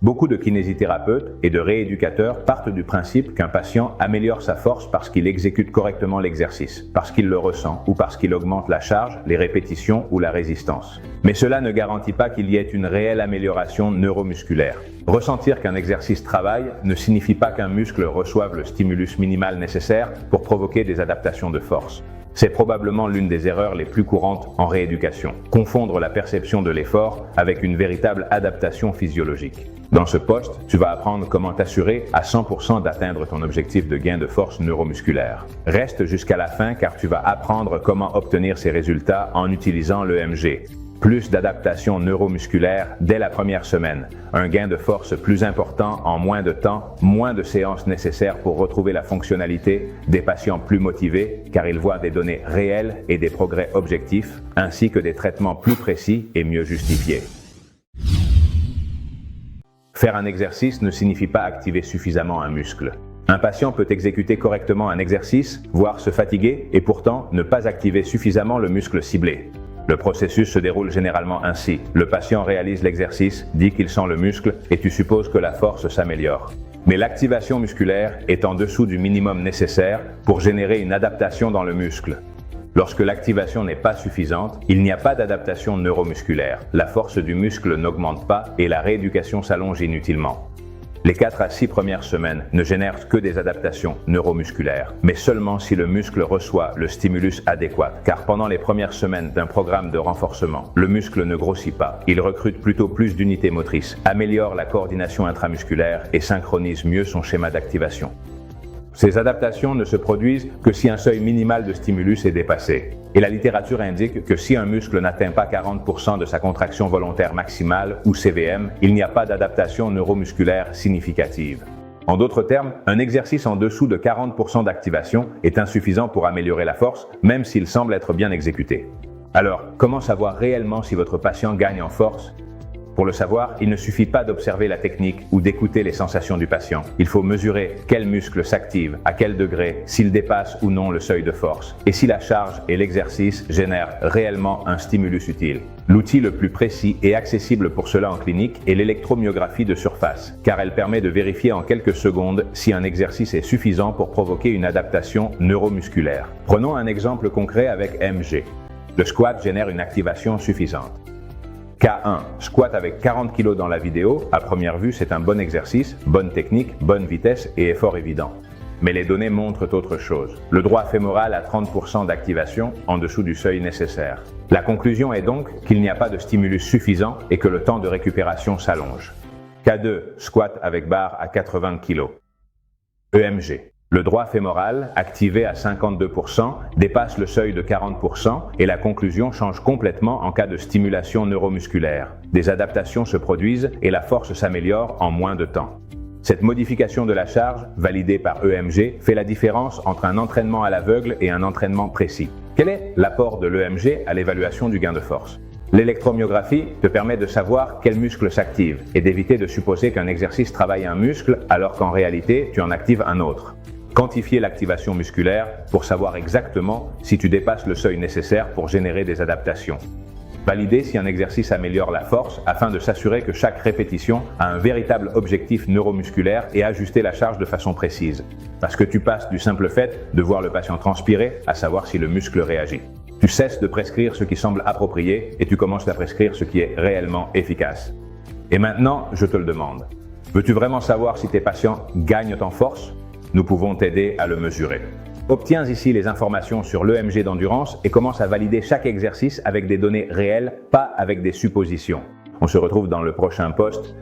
Beaucoup de kinésithérapeutes et de rééducateurs partent du principe qu'un patient améliore sa force parce qu'il exécute correctement l'exercice, parce qu'il le ressent ou parce qu'il augmente la charge, les répétitions ou la résistance. Mais cela ne garantit pas qu'il y ait une réelle amélioration neuromusculaire. Ressentir qu'un exercice travaille ne signifie pas qu'un muscle reçoive le stimulus minimal nécessaire pour provoquer des adaptations de force. C'est probablement l'une des erreurs les plus courantes en rééducation. Confondre la perception de l'effort avec une véritable adaptation physiologique. Dans ce post, tu vas apprendre comment t'assurer à 100% d'atteindre ton objectif de gain de force neuromusculaire. Reste jusqu'à la fin car tu vas apprendre comment obtenir ces résultats en utilisant l'EMG. Plus d'adaptation neuromusculaire dès la première semaine, un gain de force plus important en moins de temps, moins de séances nécessaires pour retrouver la fonctionnalité, des patients plus motivés car ils voient des données réelles et des progrès objectifs, ainsi que des traitements plus précis et mieux justifiés. Faire un exercice ne signifie pas activer suffisamment un muscle. Un patient peut exécuter correctement un exercice, voire se fatiguer, et pourtant ne pas activer suffisamment le muscle ciblé. Le processus se déroule généralement ainsi. Le patient réalise l'exercice, dit qu'il sent le muscle et tu supposes que la force s'améliore. Mais l'activation musculaire est en dessous du minimum nécessaire pour générer une adaptation dans le muscle. Lorsque l'activation n'est pas suffisante, il n'y a pas d'adaptation neuromusculaire. La force du muscle n'augmente pas et la rééducation s'allonge inutilement. Les 4 à 6 premières semaines ne génèrent que des adaptations neuromusculaires, mais seulement si le muscle reçoit le stimulus adéquat, car pendant les premières semaines d'un programme de renforcement, le muscle ne grossit pas, il recrute plutôt plus d'unités motrices, améliore la coordination intramusculaire et synchronise mieux son schéma d'activation. Ces adaptations ne se produisent que si un seuil minimal de stimulus est dépassé. Et la littérature indique que si un muscle n'atteint pas 40% de sa contraction volontaire maximale, ou CVM, il n'y a pas d'adaptation neuromusculaire significative. En d'autres termes, un exercice en dessous de 40% d'activation est insuffisant pour améliorer la force, même s'il semble être bien exécuté. Alors, comment savoir réellement si votre patient gagne en force ? Pour le savoir, il ne suffit pas d'observer la technique ou d'écouter les sensations du patient. Il faut mesurer quel muscle s'active, à quel degré, s'il dépasse ou non le seuil de force, et si la charge et l'exercice génèrent réellement un stimulus utile. L'outil le plus précis et accessible pour cela en clinique est l'électromyographie de surface, car elle permet de vérifier en quelques secondes si un exercice est suffisant pour provoquer une adaptation neuromusculaire. Prenons un exemple concret avec MG. Le squat génère une activation suffisante. K1, squat avec 40 kg dans la vidéo, à première vue c'est un bon exercice, bonne technique, bonne vitesse et effort évident. Mais les données montrent autre chose. Le droit fémoral a 30% d'activation en dessous du seuil nécessaire. La conclusion est donc qu'il n'y a pas de stimulus suffisant et que le temps de récupération s'allonge. K2, squat avec barre à 80 kg. EMG. Le droit fémoral, activé à 52%, dépasse le seuil de 40% et la conclusion change complètement en cas de stimulation neuromusculaire. Des adaptations se produisent et la force s'améliore en moins de temps. Cette modification de la charge, validée par EMG, fait la différence entre un entraînement à l'aveugle et un entraînement précis. Quel est l'apport de l'EMG à l'évaluation du gain de force ? L'électromyographie te permet de savoir quel muscle s'active et d'éviter de supposer qu'un exercice travaille un muscle alors qu'en réalité, tu en actives un autre. Quantifier l'activation musculaire pour savoir exactement si tu dépasses le seuil nécessaire pour générer des adaptations. Valider si un exercice améliore la force afin de s'assurer que chaque répétition a un véritable objectif neuromusculaire et ajuster la charge de façon précise. Parce que tu passes du simple fait de voir le patient transpirer à savoir si le muscle réagit. Tu cesses de prescrire ce qui semble approprié et tu commences à prescrire ce qui est réellement efficace. Et maintenant, je te le demande. Veux-tu vraiment savoir si tes patients gagnent en force ? Nous pouvons t'aider à le mesurer. Obtiens ici les informations sur l'EMG d'endurance et commence à valider chaque exercice avec des données réelles, pas avec des suppositions. On se retrouve dans le prochain post.